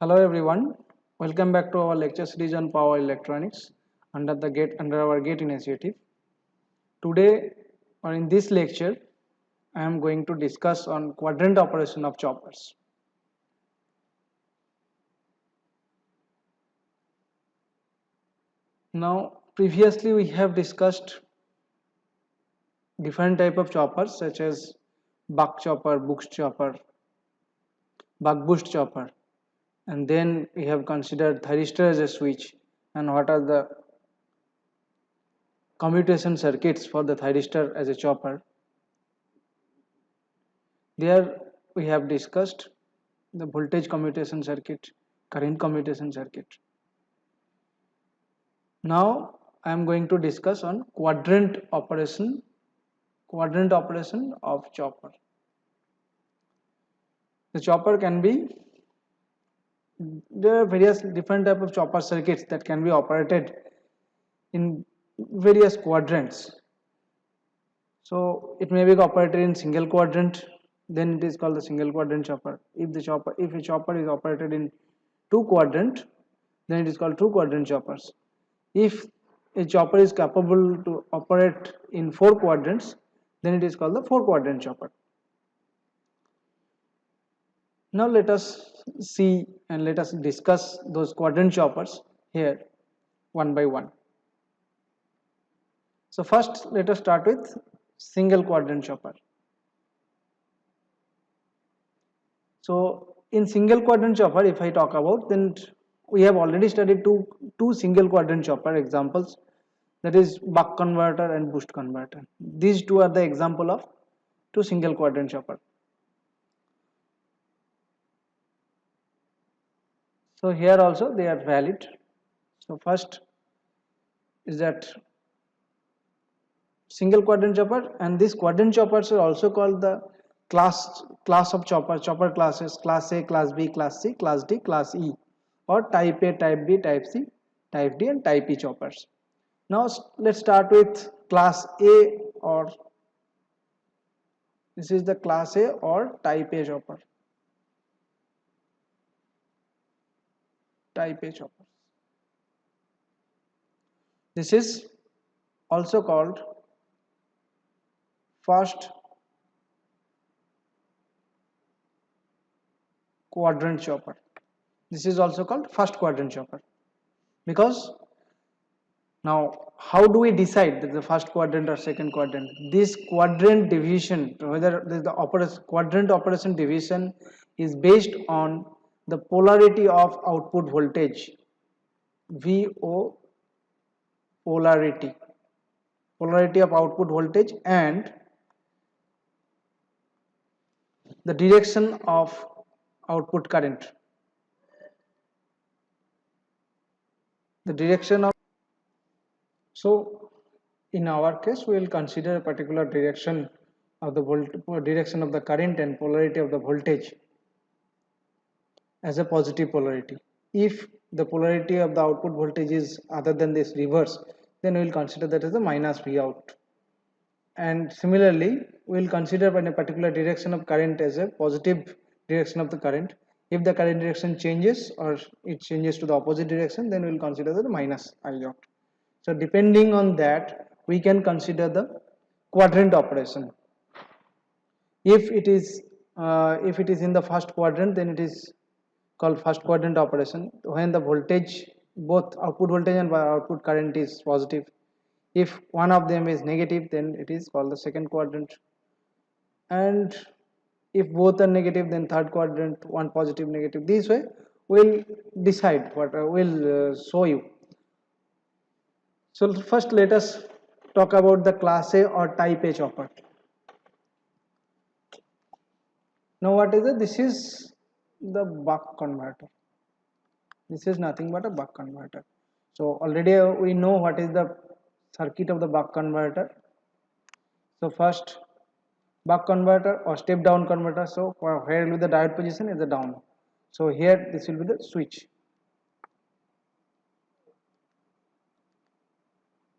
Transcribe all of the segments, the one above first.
Hello everyone, welcome back to our lecture series on power electronics under our GATE initiative. Today or in this lecture, I am going to discuss on quadrant operation of choppers. Now previously we have discussed different type of choppers such as buck chopper, buck boost chopper, and then we have considered thyristor as a switch and what are the commutation circuits for the thyristor as a chopper. There we have discussed the voltage commutation circuit, current commutation circuit. Now I am going to discuss on quadrant operation of chopper. The chopper can be, there are various different type of chopper circuits that can be operated in various quadrants. So it may be operated in single quadrant, then it is called the single quadrant chopper. If a chopper is operated in two quadrant, then it is called two quadrant choppers. If a chopper is capable to operate in four quadrants, then it is called the four quadrant chopper. Now let us see and let us discuss those quadrant choppers here one by one. So first let us start with single quadrant chopper. So in single quadrant chopper, if I talk about, then we have already studied two single quadrant chopper examples, that is buck converter and boost converter. These two are the example of two single quadrant chopper. So here also they are valid. So first is that single quadrant chopper, and these quadrant choppers are also called the class of chopper classes, class A, class B, class C, class D, class E, or type A, type B, type C, type D, and type E choppers. Now let's start with class A, or this is the class A or type A chopper. Type A chopper. This is also called first quadrant chopper. This is also called first quadrant chopper, because now how do we decide that the first quadrant or second quadrant? This quadrant division, whether the quadrant operation division is based on the polarity of output voltage, VO polarity of output voltage, and the direction of output current. The direction of, so in our case we will consider a particular direction of the direction of the current and polarity of the voltage as a positive polarity. If the polarity of the output voltage is other than this reverse, then we will consider that as a minus V out. And similarly, we will consider a particular direction of current as a positive direction of the current. If the current direction changes or it changes to the opposite direction, then we will consider that minus I out. So depending on that, we can consider the quadrant operation. If it is in the first quadrant, then it is called first quadrant operation, when the voltage, both output voltage and output current, is positive. If one of them is negative, then it is called the second quadrant, and if both are negative, then third quadrant, one positive, negative. This way we'll decide what will show you. So first let us talk about the class A or type A chopper. Now what is it? This is the buck converter. This is nothing but a buck converter. So already we know what is the circuit of the buck converter. So first, buck converter or step down converter. So for where will be the diode position is the down. So here this will be the switch.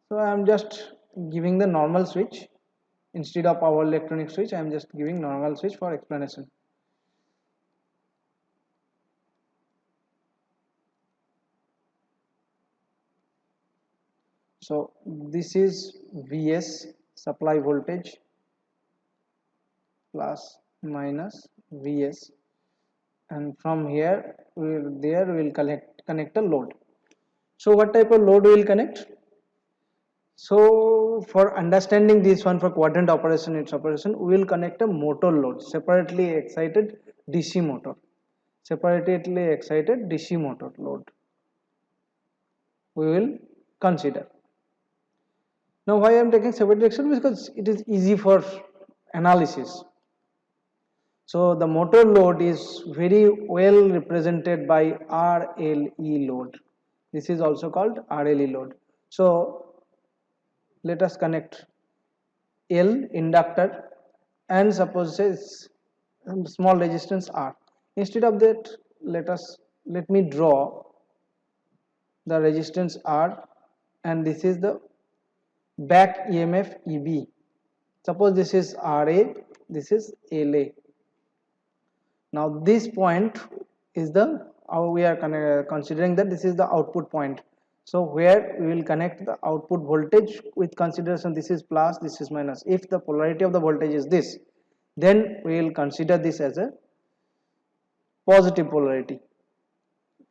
So I am just giving the normal switch instead of power electronic switch. I am just giving normal switch for explanation. So this is Vs supply voltage plus minus Vs, and from here we will connect a load. So what type of load we will connect? So for understanding this one, for quadrant operation, its operation, we will connect a motor load, separately excited DC motor, separately excited DC motor load we will consider. Now why I am taking separate direction? Because it is easy for analysis. So the motor load is very well represented by RLE load. This is also called RLE load. So let us connect L inductor and suppose it's small resistance R. Instead of that, let me draw the resistance R, and this is the back EMF EB. Suppose this is RA, this is LA. Now this point is the we are considering that this is the output point. So where we will connect the output voltage with consideration this is plus, this is minus. If the polarity of the voltage is this, then we will consider this as a positive polarity.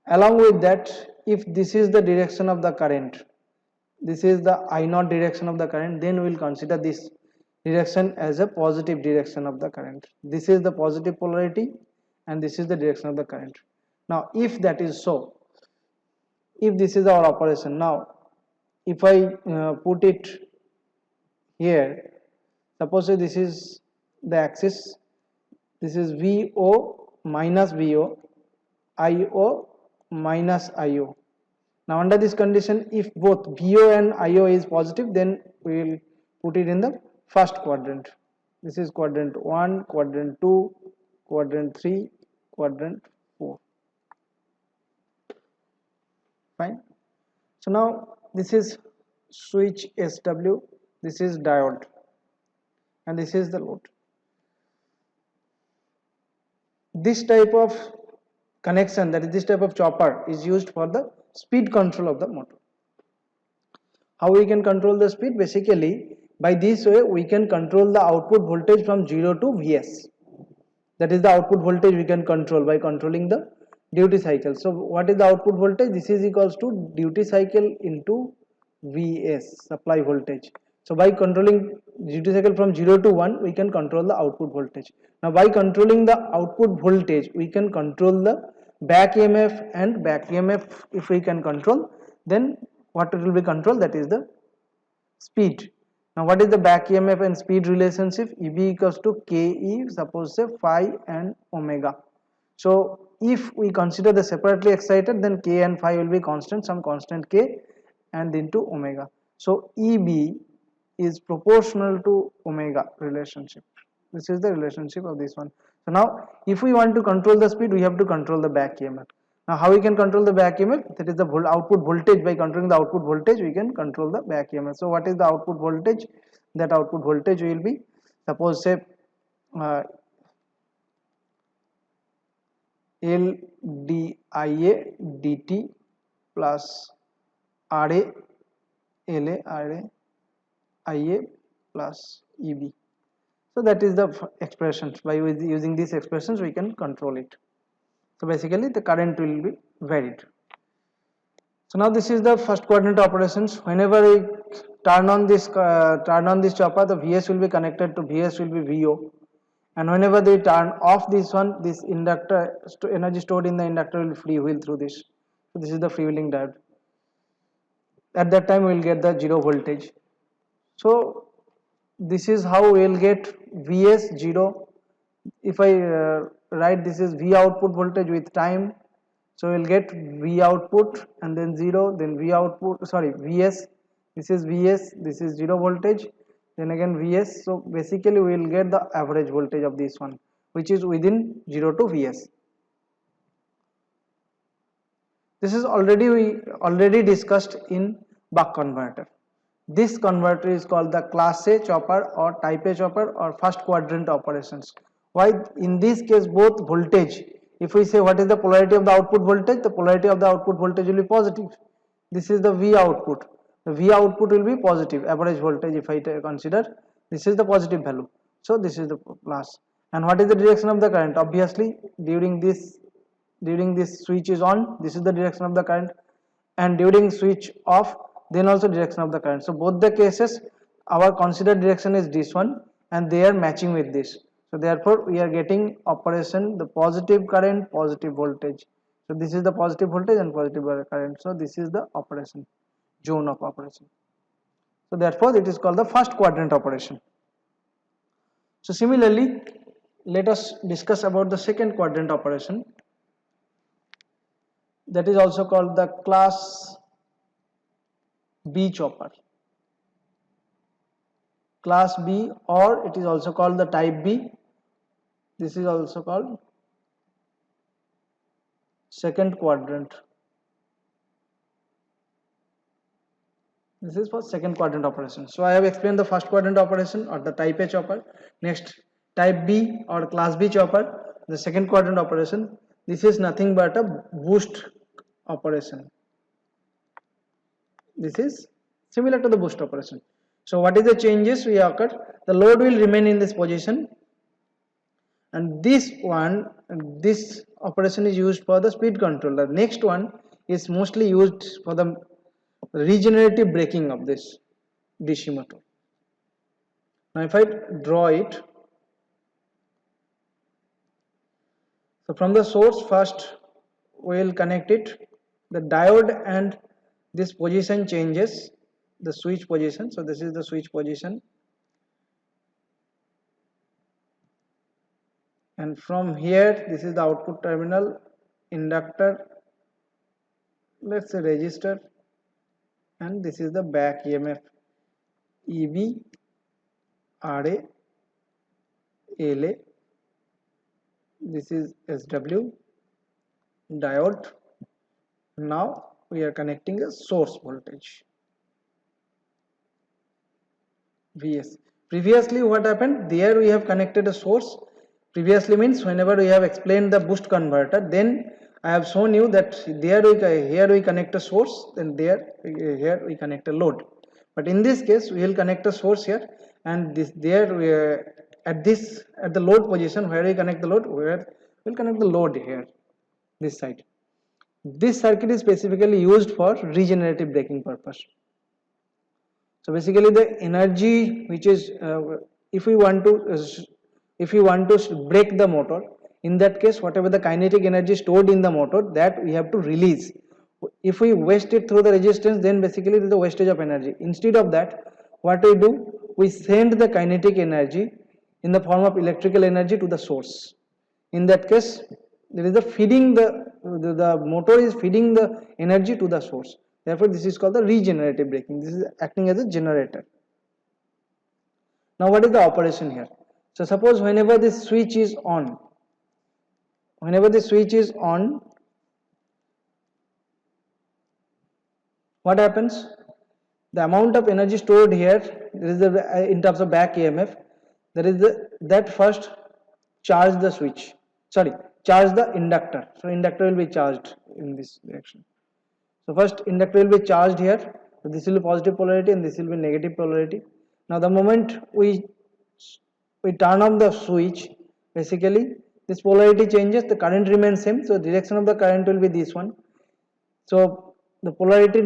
Along with that, if this is the direction of the current, this is the I0 direction of the current, then we will consider this direction as a positive direction of the current. This is the positive polarity and this is the direction of the current. Now if that is so, if this is our operation, now if I put it here, suppose this is the axis, this is VO minus VO, IO minus IO. Now under this condition, if both VO and IO is positive, then we will put it in the first quadrant. This is quadrant 1, quadrant 2, quadrant 3, quadrant 4. Fine. So now this is switch SW, this is diode, and this is the load. This type of connection, that is this type of chopper, is used for the speed control of the motor. How we can control the speed? Basically by this way we can control the output voltage from 0 to Vs. That is the output voltage we can control by controlling the duty cycle. So what is the output voltage? This is equals to duty cycle into Vs, supply voltage. So by controlling duty cycle from 0 to 1, we can control the output voltage. Now by controlling the output voltage, we can control the back EMF, and back EMF if we can control, then what will be controlled? That is the speed. Now what is the back EMF and speed relationship? EB equals to KE, suppose say phi and omega. So if we consider the separately excited, then K and phi will be constant, some constant K and into omega. So EB is proportional to omega relationship. This is the relationship of this one. So now if we want to control the speed, we have to control the back EMF. Now how we can control the back EMF? That is the output voltage. By controlling the output voltage, we can control the back EMF. So what is the output voltage? That output voltage will be, suppose say L dia dt plus Ra La Ra Ia plus Eb. So that is the expressions. By using these expressions we can control it. So basically the current will be varied. So now this is the first quadrant operations. Whenever we turn on this chopper, the Vs will be connected to Vs will be VO, and whenever they turn off this one, this inductor energy stored in the inductor will freewheel through this. So this is the freewheeling diode. At that time we will get the 0 voltage. So this is how we will get Vs 0. If I write this is V output voltage with time, so we will get V output and then 0, then V output, sorry, Vs, this is Vs, this is 0 voltage, then again Vs. So basically we will get the average voltage of this one, which is within 0 to Vs. This is we already discussed in buck converter. This converter is called the class A chopper or type A chopper or first quadrant operations. Why? In this case both voltage, if we say what is the polarity of the output voltage, the polarity of the output voltage will be positive. This is the V output. the V output will be positive, average voltage if I consider, this is the positive value, so this is the plus. And what is the direction of the current? Obviously during this switch is on, this is the direction of the current, and during switch off, then also direction of the current. So both the cases our considered direction is this one, and they are matching with this. So therefore we are getting operation, the positive current, positive voltage. So this is the positive voltage and positive current. So this is the operation, zone of operation. So therefore it is called the first quadrant operation. So similarly, let us discuss about the second quadrant operation, that is also called the class B chopper. Class B, or it is also called the type B. This is also called second quadrant. This is for second quadrant operation. So I have explained the first quadrant operation or the type A chopper. Next, type B or class B chopper, the second quadrant operation. This is nothing but a boost operation. This is similar to the boost operation. So what is the changes we occur? The load will remain in this position, and this operation is used for the speed control. The next one is mostly used for the regenerative braking of this DC motor. Now if I draw it, so from the source first we will connect it, the diode, and this position changes, the switch position. So this is the switch position, and from here this is the output terminal, inductor, let's say resistor, and this is the back EMF, EB, RA, LA, this is SW, diode. Now we are connecting a source voltage, Vs. Previously what happened, there we have connected a source. Previously means whenever we have explained the boost converter, then I have shown you that here we connect a source, then here we connect a load. But in this case we will connect a source here, and this there we at the load position where we connect the load, where we'll connect the load here, this side. This circuit is specifically used for regenerative braking purpose. So basically the energy which is if we want to brake the motor, in that case whatever the kinetic energy stored in the motor, that we have to release. If we waste it through the resistance, then basically it is the wastage of energy. Instead of that, what we do, we send the kinetic energy in the form of electrical energy to the source. In that case, there is the feeding, the motor is feeding the energy to the source. Therefore this is called the regenerative braking. This is acting as a generator. Now what is the operation here? So suppose whenever this switch is on, what happens? The amount of energy stored here, there is in terms of back EMF, there is that first charge the switch, charge the inductor. So inductor will be charged in this direction. So first inductor will be charged here, so this will be positive polarity and this will be negative polarity. Now the moment we turn on the switch, basically this polarity changes, the current remains same, so direction of the current will be this one. So the polarity,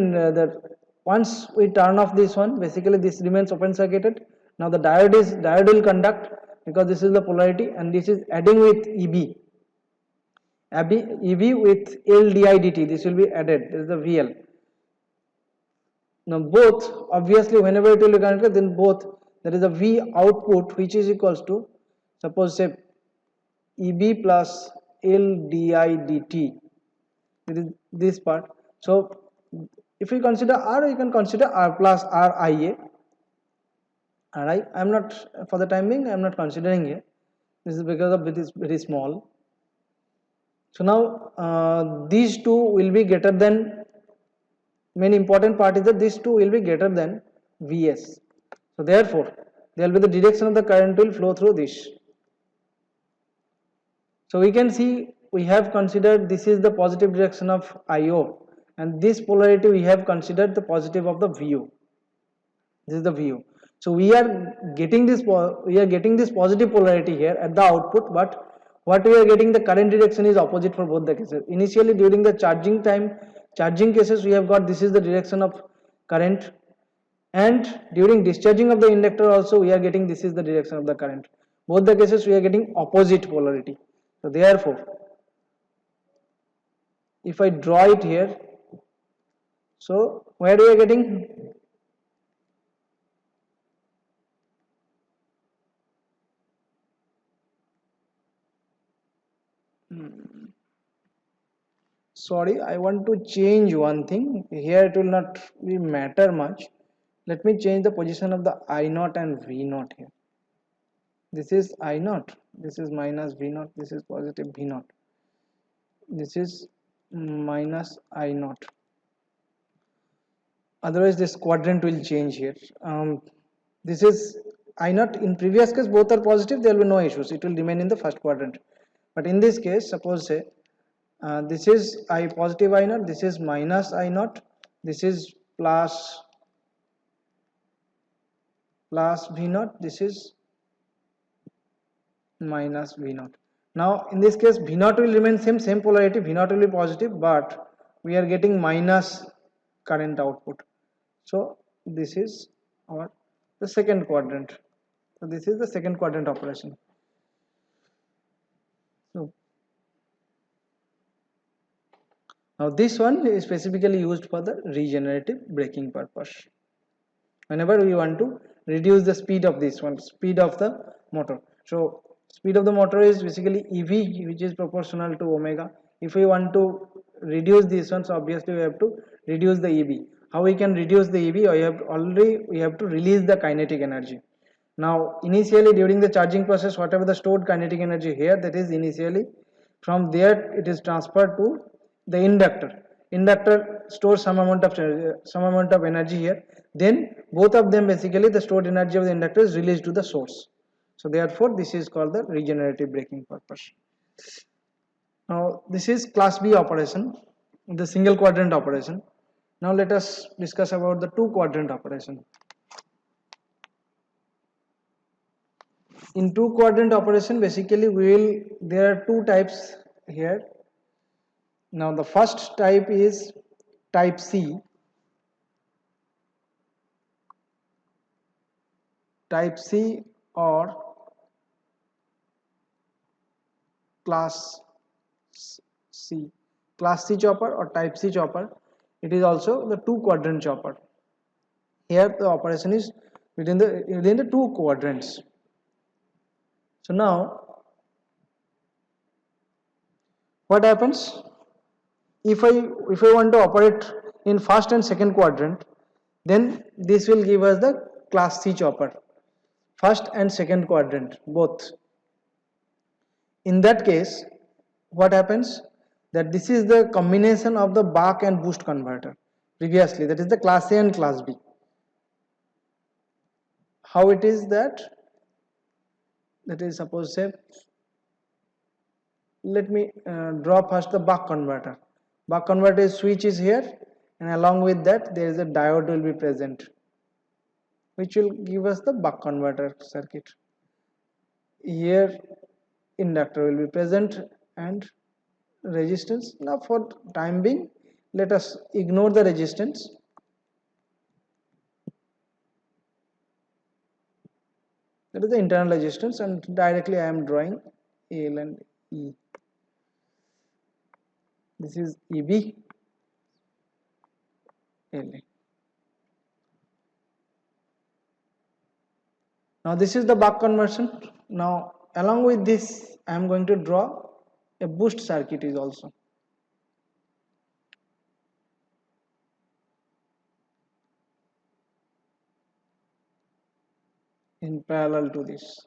once we turn off this one, basically this remains open circuited. Now the diode will conduct, because this is the polarity, and this is adding with EB with LDIDT, this will be added, this is the VL. Now both, obviously whenever it will be connected, then both, there is a V output which is equals to, suppose say EB plus LDIDT, it is this part. So if we consider R, you can consider R plus RIA. Ri, I am not, for the time being I am not considering here, this is because of it is very small. So now these two will be greater than, main important part is that these two will be greater than Vs. So therefore there will be the direction of the current will flow through this. So we can see we have considered this is the positive direction of IO, and this polarity we have considered the positive of the VO. This is the VO. So we are getting this positive polarity here at the output, but what we are getting, the current direction is opposite for both the cases. Initially during the charging cases we have got this is the direction of current, and during discharging of the inductor also we are getting this is the direction of the current. Both the cases we are getting opposite polarity. So therefore if I draw it here, so where we are getting, sorry, I want to change one thing here, it will not be matter much. Let me change the position of the I naught and V naught here. This is I naught, this is minus V naught, this is positive V naught, this is minus I naught. Otherwise this quadrant will change here. This is I naught. In previous case both are positive, there will be no issues, it will remain in the first quadrant. But in this case, suppose say this is I positive I naught, this is minus I naught, this is plus V naught, this is minus V naught. Now in this case V naught will remain same polarity, V naught will be positive, but we are getting minus current output. So this is our the second quadrant. So this is the second quadrant operation. So now this one is specifically used for the regenerative braking purpose. Whenever we want to reduce the speed of this one, speed of the motor. So speed of the motor is basically EV, which is proportional to omega. If we want to reduce this one, so obviously we have to reduce the EV. How we can reduce the EV? We have to release the kinetic energy. Now initially during the charging process, whatever the stored kinetic energy here, that is initially from there it is transferred to the inductor stores some amount of energy here, then both of them basically the stored energy of the inductor is released to the source. So therefore this is called the regenerative braking purpose. Now this is class B operation, the single quadrant operation. Now let us discuss about the two quadrant operation. In two quadrant operation basically there are two types here. Now the first type is type C. Type C or class C. Class C chopper or type C chopper. It is also the two quadrant chopper. Here the operation is within the two quadrants. So now what happens if I want to operate in first and second quadrant, then this will give us the class C chopper, first and second quadrant both. In that case what happens, that this is the combination of the buck and boost converter previously, that is the class A and class B. How it is that is, suppose say, let me draw first the buck converter. Buck converter switch is here, and along with that there is a diode will be present, which will give us the buck converter circuit. Here inductor will be present and resistance. Now for time being let us ignore the resistance. That is the internal resistance, and directly I am drawing L and E. This is EB, LA. Now this is the buck conversion. Now along with this I am going to draw a boost circuit is also. In parallel to this.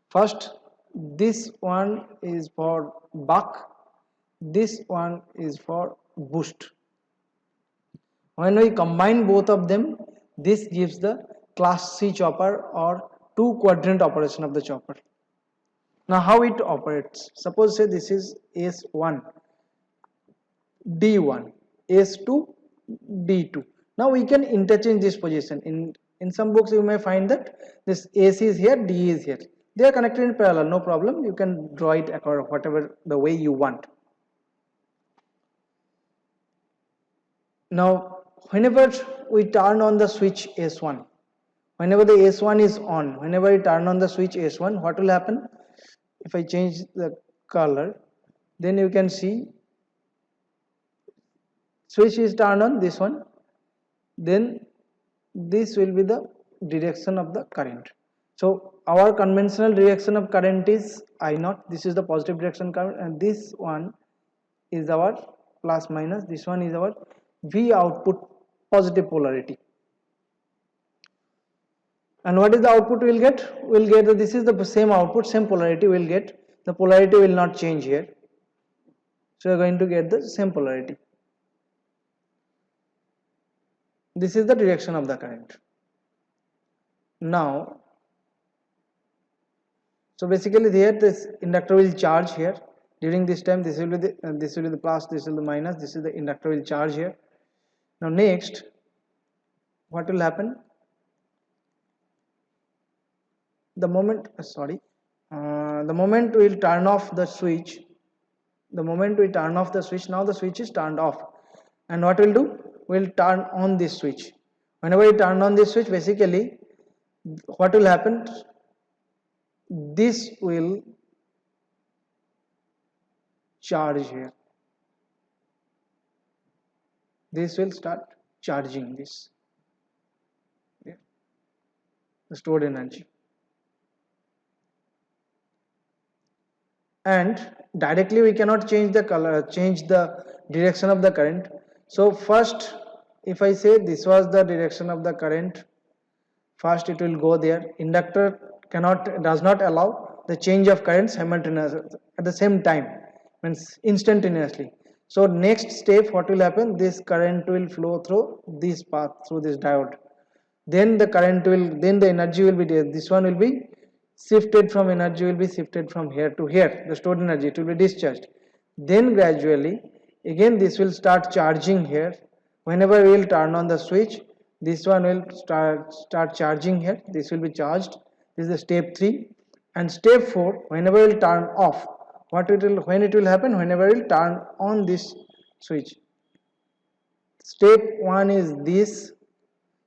First, this one is for buck, this one is for boost. When we combine both of them, this gives the class C chopper or two quadrant operation of the chopper. Now how it operates? Suppose say this is S1, D1, S2, D2. Now we can interchange this position. In some books you may find that this AC is here, D is here. They are connected in parallel, no problem. You can draw it according whatever the way you want. Now whenever we turn on the switch S1, whenever the S1 is on, whenever I turn on the switch S1, what will happen? If I change the color, then you can see switch is turned on, this one, then this will be the direction of the current. So our conventional direction of current is I naught. This is the positive direction current, and this one is our plus minus. This one is our V output positive polarity. And what is the output we will get? We will get that this is the same output, same polarity we will get. The polarity will not change here. So we are going to get the same polarity. This is the direction of the current. Now, so basically here this inductor will charge here. During this time, this will be the plus, this will be the minus. This is the inductor will charge here. Now next, what will happen? The moment the moment we will turn off the switch. The moment we turn off the switch, now the switch is turned off. And what we'll do? We'll turn on this switch. Whenever we turn on this switch, basically, what will happen? This will charge here. This will start charging this. Yeah. The stored energy. And directly we cannot change the color, change the direction of the current. So first, if I say this was the direction of the current, first it will go there. Inductor does not allow the change of current simultaneously at the same time, means instantaneously. So next step, what will happen? This current will flow through this path, through this diode. Then the energy will be there. This one will be shifted from here to here. The stored energy, it will be discharged. Then gradually, again this will start charging here. Whenever we will turn on the switch, this one will start charging here. This will be charged. This is the step 3. And step 4, whenever we will turn off, when it will happen? Whenever we will turn on this switch. Step 1 is this.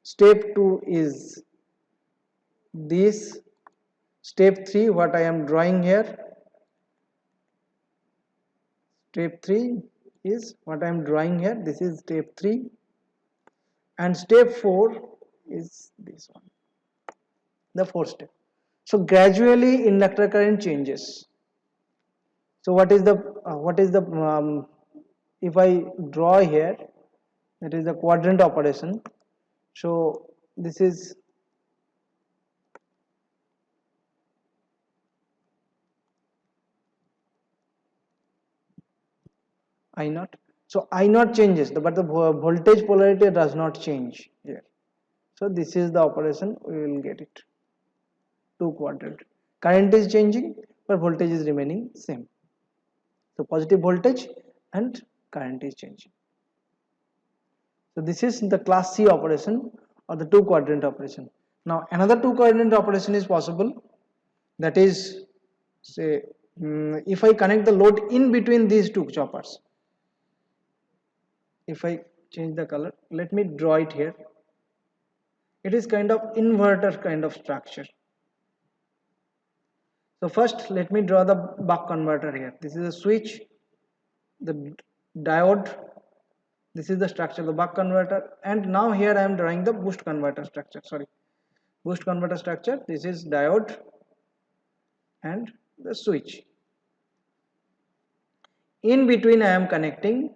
Step 2 is this. Step 3, what I am drawing here. Step 3 is what I am drawing here. This is step 3. And step 4 is this one, the 4th step. So gradually inductor current changes. So what is the if I draw here, that is the quadrant operation. So this is I naught. So I naught changes, but the voltage polarity does not change here. So this is the operation, we will get it. Two quadrant. Current is changing, but voltage is remaining same. So positive voltage and current is changing. So this is the class C operation or the two quadrant operation. Now another two quadrant operation is possible. That is, say, if I connect the load in between these two choppers. If I change the color, let me draw it here. It is kind of inverter kind of structure. So first let me draw the buck converter here. This is a switch, the diode, this is the structure, the buck converter, and now here I am drawing the boost converter structure. Boost converter structure. This is diode and the switch. In between I am connecting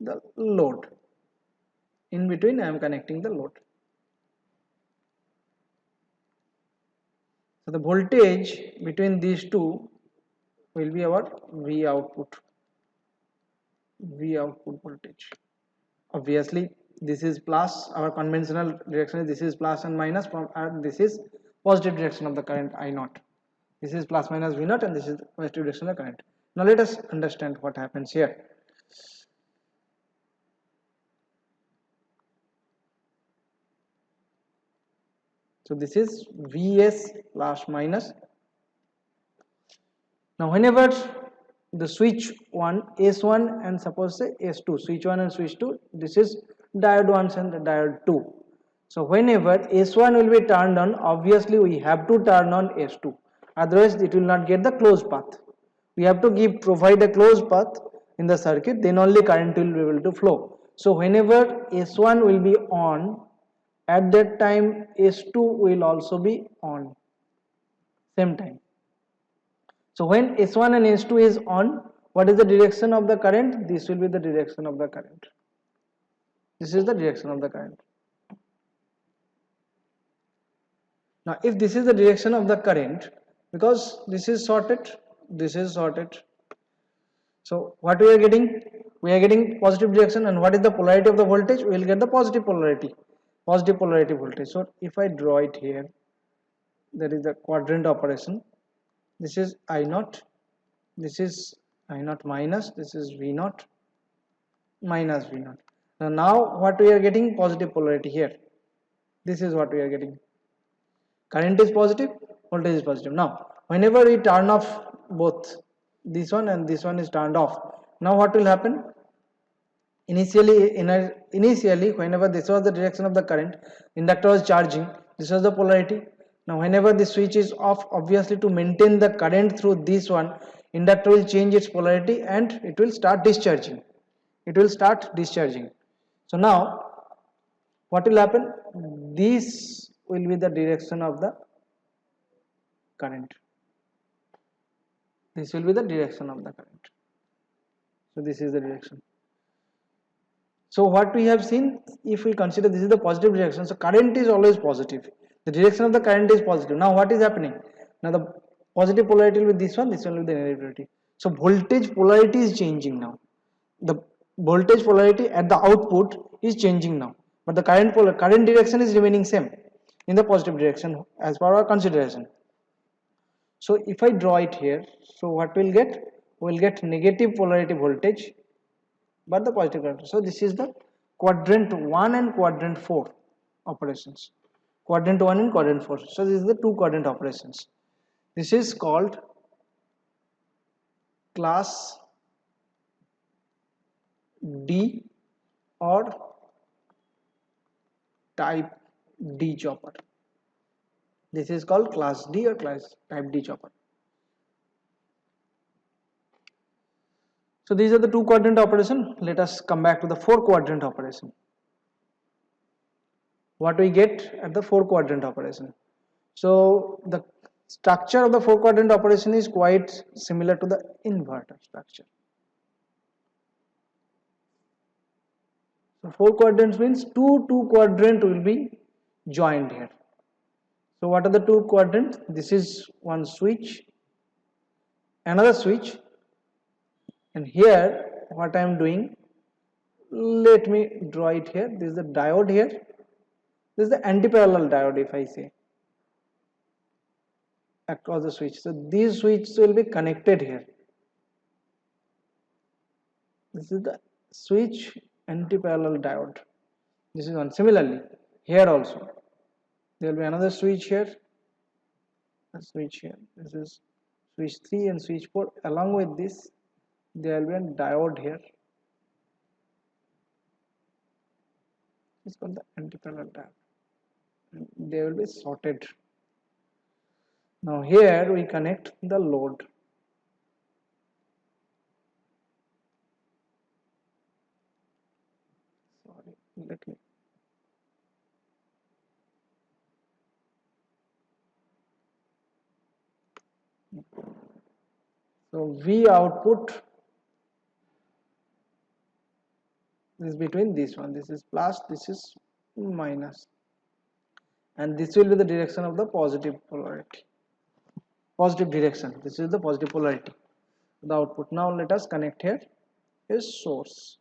the load. In between I am connecting the load. So the voltage between these two will be our V output voltage. Obviously this is plus, our conventional direction is this is plus and minus from, and this is positive direction of the current I naught. This is plus minus V naught and this is positive direction of the current. Now let us understand what happens here. So this is Vs plus minus. Now whenever the switch 1 S1 and suppose say S2, switch 1 and switch 2, this is diode 1 and the diode 2. So whenever S1 will be turned on, obviously we have to turn on S2, otherwise it will not get the closed path. We have to provide a closed path in the circuit, then only current will be able to flow. So whenever S1 will be on, at that time S2 will also be on, same time. So when S1 and S2 is on, what is the direction of the current? This will be the direction of the current. This is the direction of the current. Now if this is the direction of the current, because this is sorted, this is sorted. So what we are getting? We are getting positive direction, and what is the polarity of the voltage? We will get the positive polarity voltage. So if I draw it here, that is the quadrant operation. This is I naught, this is I naught minus, this is V naught minus V naught. Now what we are getting? Positive polarity here. This is what we are getting. Current is positive, voltage is positive. Now whenever we turn off both this one and this one is turned off, now what will happen? Initially whenever this was the direction of the current, inductor was charging, this was the polarity. Now whenever the switch is off, obviously to maintain the current through this one, inductor will change its polarity and it will start discharging. So now what will happen? This will be the direction of the current. This will be the direction of the current. So this is the direction. So what we have seen, if we consider this is the positive direction, so current is always positive. The direction of the current is positive. Now what is happening? Now the positive polarity will be this one will be the negative polarity. So voltage polarity is changing now. The voltage polarity at the output is changing now, but the current direction is remaining same in the positive direction as per our consideration. So if I draw it here, so what we'll get? We'll get negative polarity voltage but the positive current. So this is the quadrant 1 and quadrant 4 operations. Quadrant 1 and quadrant 4. So this is the two quadrant operations. This is called class D or type D chopper. This is called class D or type D chopper. So these are the two quadrant operation. Let us come back to the four quadrant operation. What we get at the four quadrant operation? So the structure of the four quadrant operation is quite similar to the inverter structure. So four quadrants means two quadrant will be joined here. So what are the two quadrants? This is one switch, another switch, and here what I am doing, let me draw it here. This is the diode here. This is the anti-parallel diode, if I say, across the switch. So these switches will be connected here. This is the switch anti-parallel diode. This is one. Similarly, here also there will be another switch here, a switch here. This is switch 3 and switch 4. Along with this, there will be a diode here. It's called the anti-parallel diode. They will be sorted. Now here we connect the load. Sorry, let me. So V output is between this one. This is plus, this is minus, and this will be the direction of the positive polarity. Positive direction. This is the positive polarity. The output. Now let us connect here is source.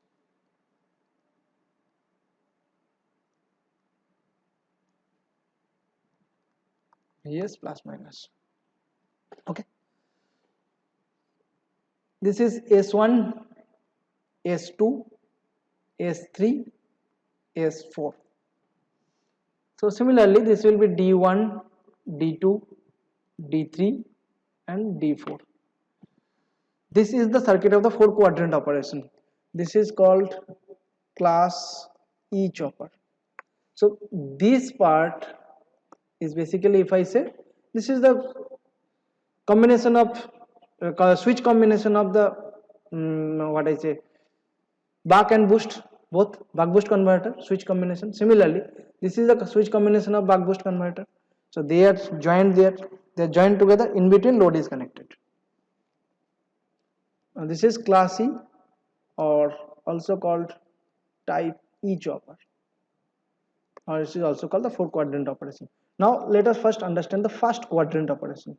Yes, plus minus. Okay. This is S1, S2, S3, S4. So similarly, this will be D1, D2, D3 and D4. This is the circuit of the 4 quadrant operation. This is called class E chopper. So this part is basically, if I say, this is the combination of switch combination of the what I say, buck and boost, both buck boost converter switch combination. Similarly, this is the switch combination of buck boost converter. So they are joined there, they are joined together, in between load is connected. This is class E, or also called type E chopper, or this is also called the 4 quadrant operation. Now let us first understand the first quadrant operation,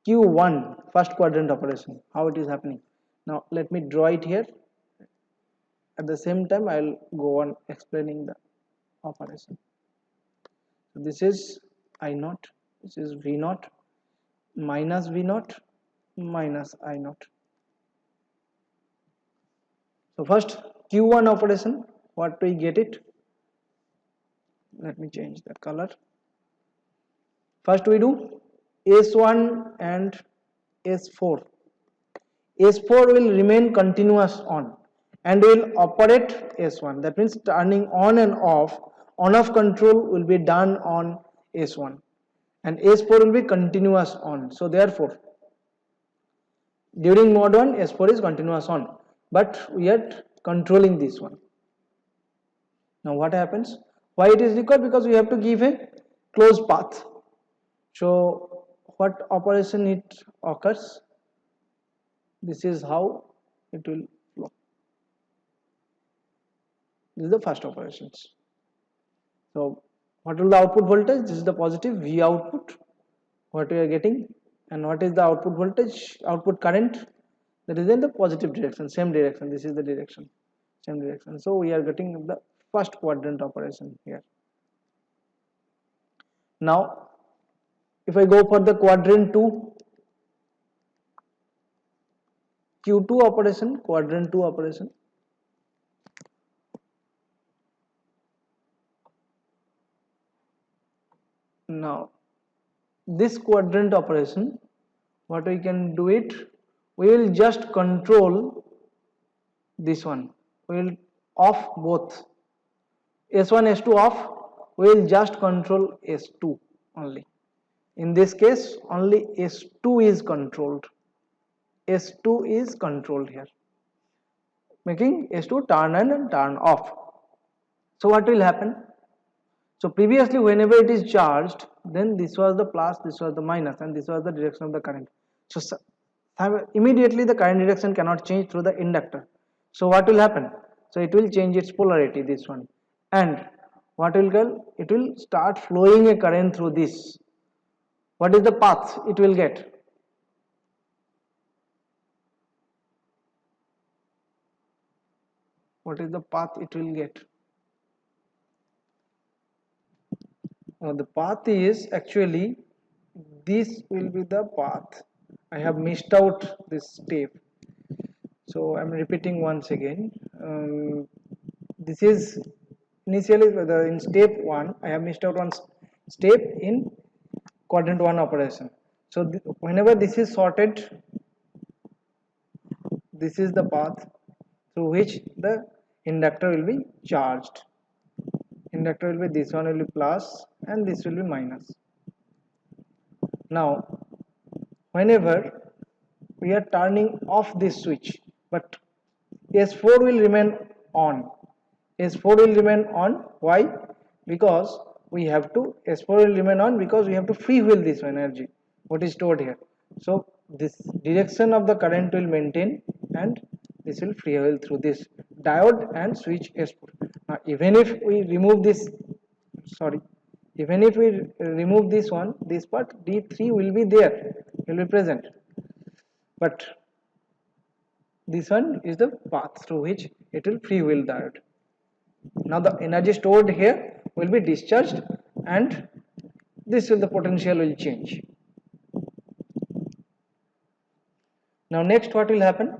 Q1, first quadrant operation, how it is happening. Now let me draw it here. At the same time, I'll go on explaining the operation. So this is I naught, this is V naught, minus V naught, minus I naught. So first Q1 operation, what we get it? Let me change the color. First we do S1 and S4. S4 will remain continuous on and will operate S1. That means turning on and off control will be done on S1, and S4 will be continuous on. So therefore, during mode 1, S4 is continuous on, but we are controlling this one. Now what happens? Why it is required? Because we have to give a closed path. So what operation it occurs? This is how it will flow. This is the first operations. So what will the output voltage? This is the positive V output, what we are getting. And what is the output voltage, output current? That is in the positive direction, same direction. This is the direction, same direction. So we are getting the first quadrant operation here. Now if I go for the quadrant 2, Q2 operation, quadrant 2 operation. Now this quadrant operation, what we can do it, we will just control this one, we will off both S1 S2 off, we will just control S2 only. In this case only S2 is controlled, S2 is controlled here, making S2 turn on and turn off. So what will happen? So previously whenever it is charged, then this was the plus, this was the minus, and this was the direction of the current. So immediately the current direction cannot change through the inductor. So what will happen? So it will change its polarity, this one, and what will go? It will start flowing a current through this. What is the path it will get? What is the path it will get? The path is actually, this will be the path. I have missed out this step, so I'm repeating once again. This is initially in step 1, I have missed out one step in quadrant 1 operation. So whenever this is sorted, this is the path through which the inductor will be charged. Inductor will be, this one will be plus and this will be minus. Now whenever we are turning off this switch, but S4 will remain on. S4 will remain on. Why? Because we have to, S4 will remain on because we have to freewheel this energy, what is stored here. So this direction of the current will maintain and this will freewheel through this diode and switch S4. Now even if we remove this, even if we remove this one, this part D3 will be there, will be present, but this one is the path through which it will freewheel diode. Now the energy stored here will be discharged and this will, the potential will change. Now next what will happen,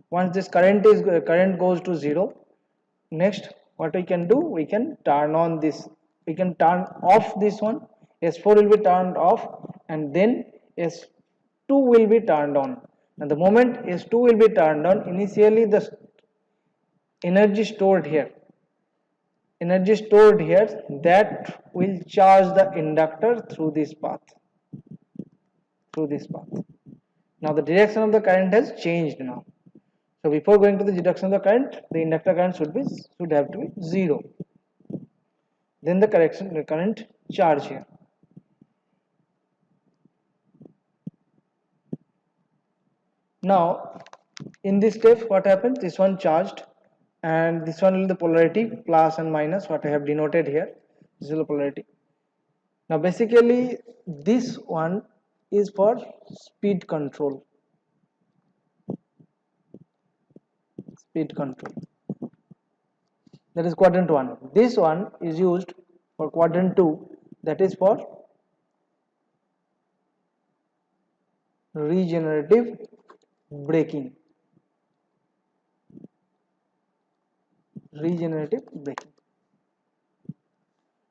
once this current goes to 0, next what we can do, we can turn on this, we can turn off this one, S4 will be turned off, and then S2 will be turned on. And the moment S2 will be turned on, initially the energy stored here, that will charge the inductor through this path, now the direction of the current has changed now. So before going to the direction of the current, the inductor current should have to be 0, then the current charge here. Now in this step what happens, this one charged, and this one will the polarity plus and minus, what I have denoted here, this is the polarity. Now basically this one is for speed control, that is quadrant 1. This one is used for quadrant 2, that is for regenerative braking.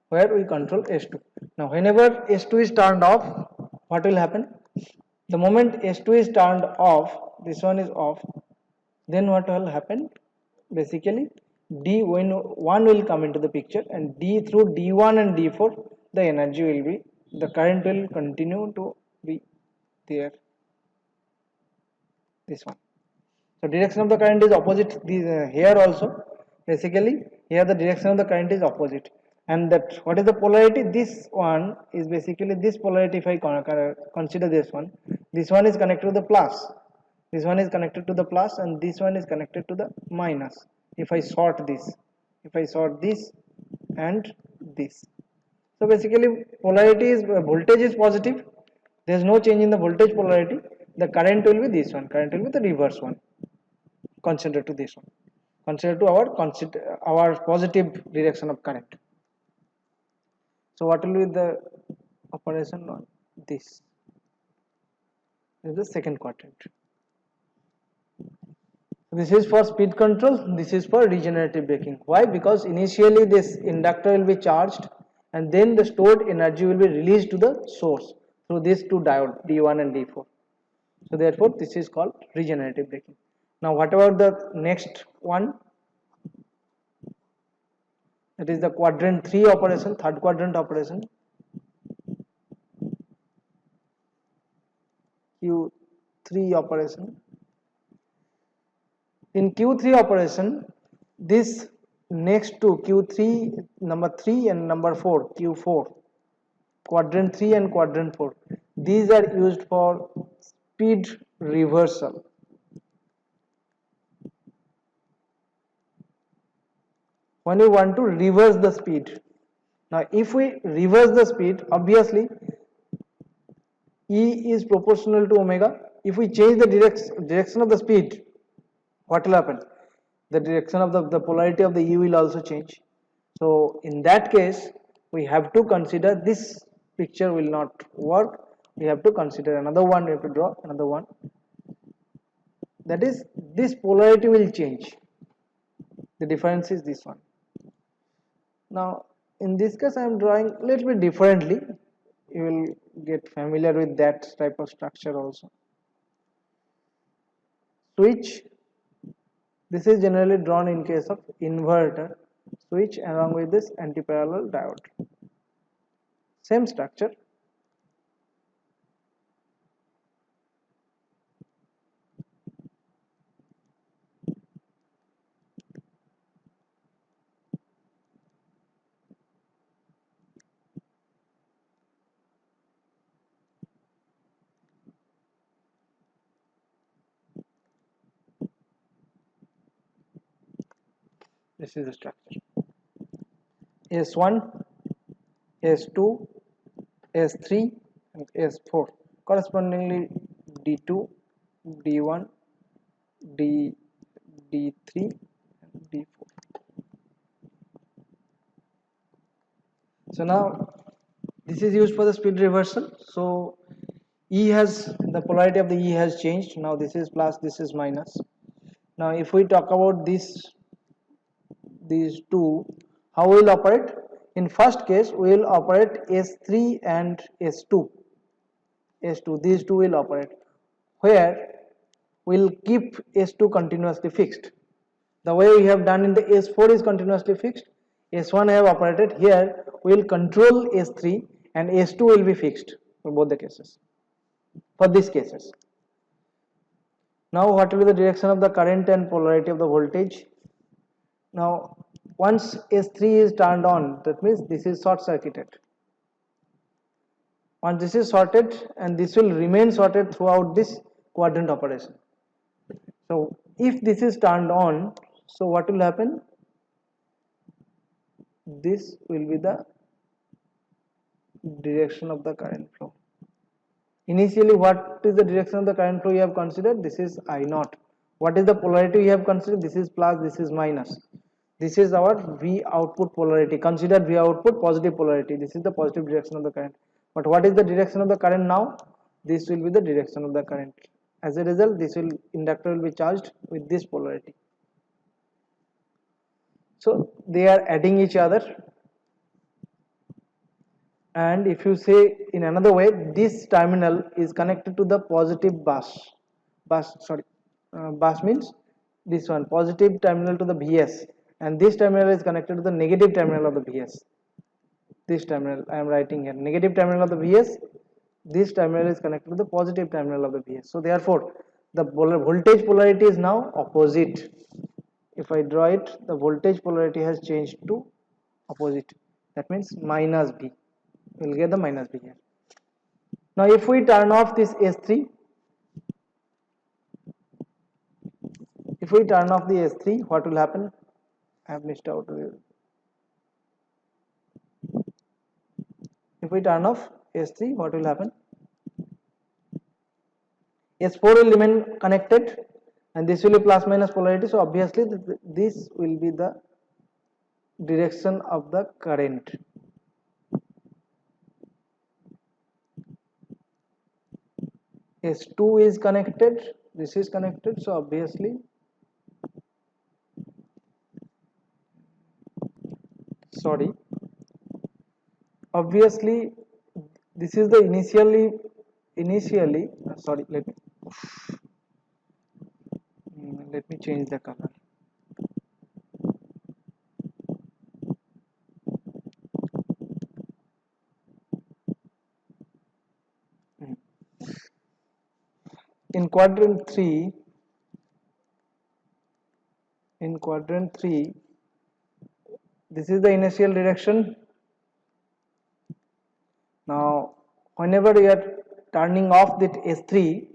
Where we control S2. Now whenever S2 is turned off, what will happen? The moment S2 is turned off, this one is off, then what will happen? Basically D, when 1 will come into the picture, and D through D1 and D4, the energy will be, the current will continue to be there, this one. So direction of the current is opposite here also. Basically here the direction of the current is opposite, and that what is the polarity? This one is basically this polarity. If I consider this one is connected to the plus, this one is connected to the plus, and this one is connected to the minus. If I sort this and this, so basically polarity is, voltage is positive, there is no change in the voltage polarity, the current will be this one, current will be the reverse one. Consider to this one, consider to our positive direction of current. So what will be the operation on this? This is the second quadrant. This is for speed control, this is for regenerative braking. Why? Because initially this inductor will be charged, and then the stored energy will be released to the source through these two diodes, D1 and D4. So therefore this is called regenerative braking. Now what about the next one? That is the quadrant 3 operation, third quadrant operation, Q3 operation. In Q3 operation, this next to Q3, number 3 and number 4, Q4, quadrant 3 and quadrant 4, these are used for speed reversal. When you want to reverse the speed, now if we reverse the speed, obviously E is proportional to omega. If we change the direction of the speed, what will happen? The direction of the polarity of the E will also change. So in that case, we have to consider, this picture will not work, we have to consider another one, we have to draw another one, that is this polarity will change, the difference is this one. Now in this case I am drawing a little bit differently, you will get familiar with that type of structure also. Switch, this is generally drawn in case of inverter, switch along with this anti-parallel diode. Same structure. This is the structure. S1, S2, S3 and S4, correspondingly D2, D1, D3 and D4. So now This is used for the speed reversal. So E has, the polarity of the E has changed. Now this is plus, this is minus. Now if we talk about these two, how we will operate? In first case we will operate S3 and S2. These two will operate, where we will keep S2 continuously fixed. The way we have done in the S4 is continuously fixed. S1 I have operated. Here we will control S3 and S2 will be fixed for both the cases. For these cases. Now what will be the direction of the current and polarity of the voltage? Now once S3 is turned on, that means this is short circuited. Once this is sorted, and this will remain sorted throughout this quadrant operation. So if this is turned on, so what will happen? This will be the direction of the current flow. Initially, what is the direction of the current flow you have considered? This is I naught. What is the polarity you have considered? This is plus, this is minus. This is our V output polarity. Consider V output positive polarity. This is the positive direction of the current. But what is the direction of the current now? This will be the direction of the current. As a result, this inductor will be charged with this polarity. So they are adding each other. And if you say in another way, this terminal is connected to the positive bus. Bus means this one, positive terminal to the Vs, and this terminal is connected to the negative terminal of the Vs. This terminal I am writing here, negative terminal of the Vs. This terminal is connected to the positive terminal of the Vs. So therefore, the voltage polarity is now opposite. If I draw it, the voltage polarity has changed to opposite. That means minus V. We will get the minus V here. Now if we turn off this S3, if we turn off the S3, what will happen? I have missed out. If we turn off S3, what will happen? S4 will remain connected, and this will be plus minus polarity. So obviously this will be the direction of the current. S2 is connected, this is connected, so obviously this is the initially let me change the color. In quadrant 3, this is the initial direction. Now whenever we are turning off that S3,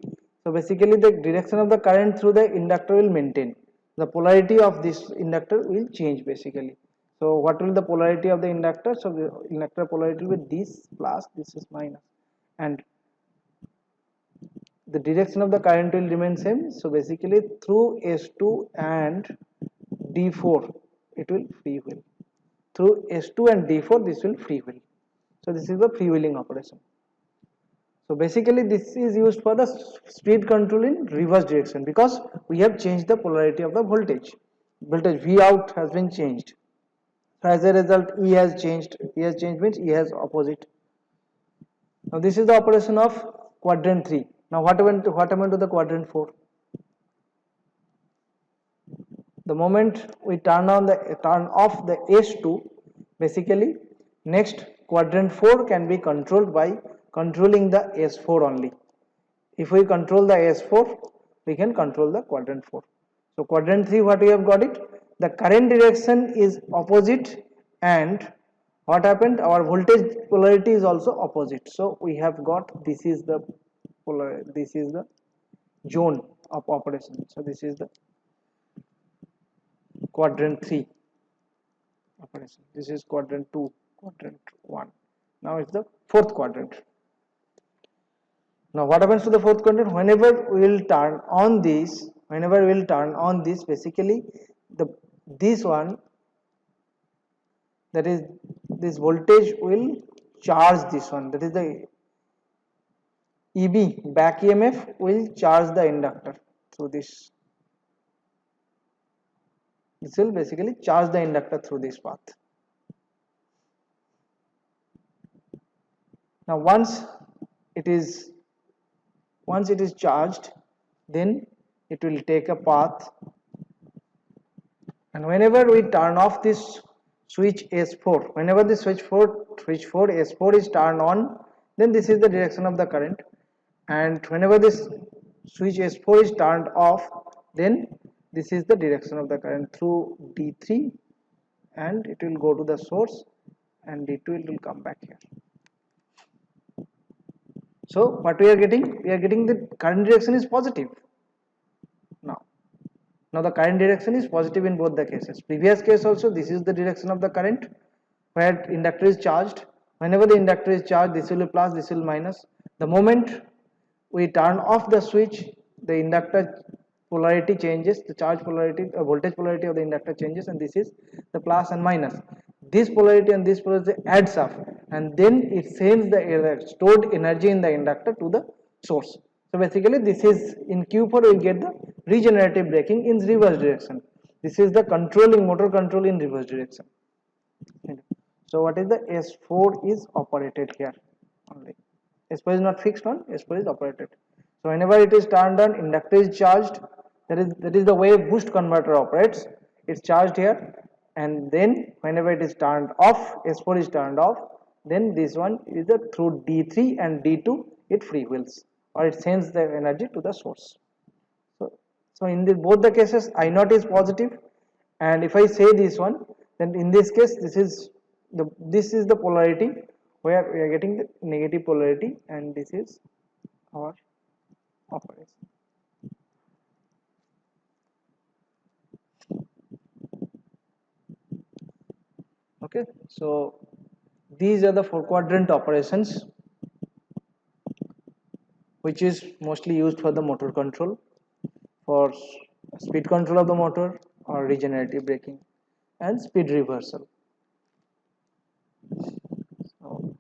so basically the direction of the current through the inductor will maintain. The polarity of this inductor will change basically. So what will be the polarity of the inductor? So the inductor polarity will be this plus, this is minus, and the direction of the current will remain same. So basically through S2 and D4 it will free wheel. Through S2 and D4 this will free wheel. So this is the freewheeling operation. So basically this is used for the speed control in reverse direction, because we have changed the polarity of the voltage. Voltage V out has been changed. So as a result E has changed. E has changed means E has opposite. Now this is the operation of quadrant 3. Now what happened to the quadrant 4? The moment we turn off the S2, basically next quadrant 4 can be controlled by controlling the S4 only. If we control the S4, we can control the quadrant 4. So quadrant 3, what we have got it? The current direction is opposite, and what happened? Our voltage polarity is also opposite. So we have got, this is the zone of operation. So this is the quadrant 3 operation. This is quadrant 2, quadrant 1. Now it's the fourth quadrant. Now what happens to the fourth quadrant? Whenever we will turn on this, basically this one, that is this voltage will charge this one, that is the EB, back EMF will charge the inductor through this. This will basically charge the inductor through this path. Now once it is charged, then it will take a path, and whenever we turn off this switch S4, whenever the switch 4 S4 is turned on, then this is the direction of the current, and whenever this switch S4 is turned off, then this is the direction of the current through D3, and it will go to the source, and D2 it will come back here. So what we are getting? We are getting the current direction is positive. Now the current direction is positive in both the cases. Previous case also, this is the direction of the current where inductor is charged. Whenever the inductor is charged, this will be plus, this will be minus. The moment we turn off the switch, the inductor polarity changes, the charge polarity, voltage polarity of the inductor changes, and this is the plus and minus. This polarity and this polarity adds up, and then it sends the stored energy in the inductor to the source. So basically this is in Q4 we get the regenerative braking in reverse direction. This is the controlling motor control in reverse direction. So what is the S4 is operated here only. S4 is not fixed on, S4 is operated. So whenever it is turned on, inductor is charged. That is the way boost converter operates. It's charged here, and then whenever it is turned off, S4 is turned off, then this one is the through D3 and D2 it freewheels, or it sends the energy to the source. So in both the cases I naught is positive, and if I say this one, then in this case this is the polarity where we are getting the negative polarity, and this is our operation. Okay, so these are the 4-quadrant operations which is mostly used for the motor control, for speed control of the motor, or regenerative braking and speed reversal. So,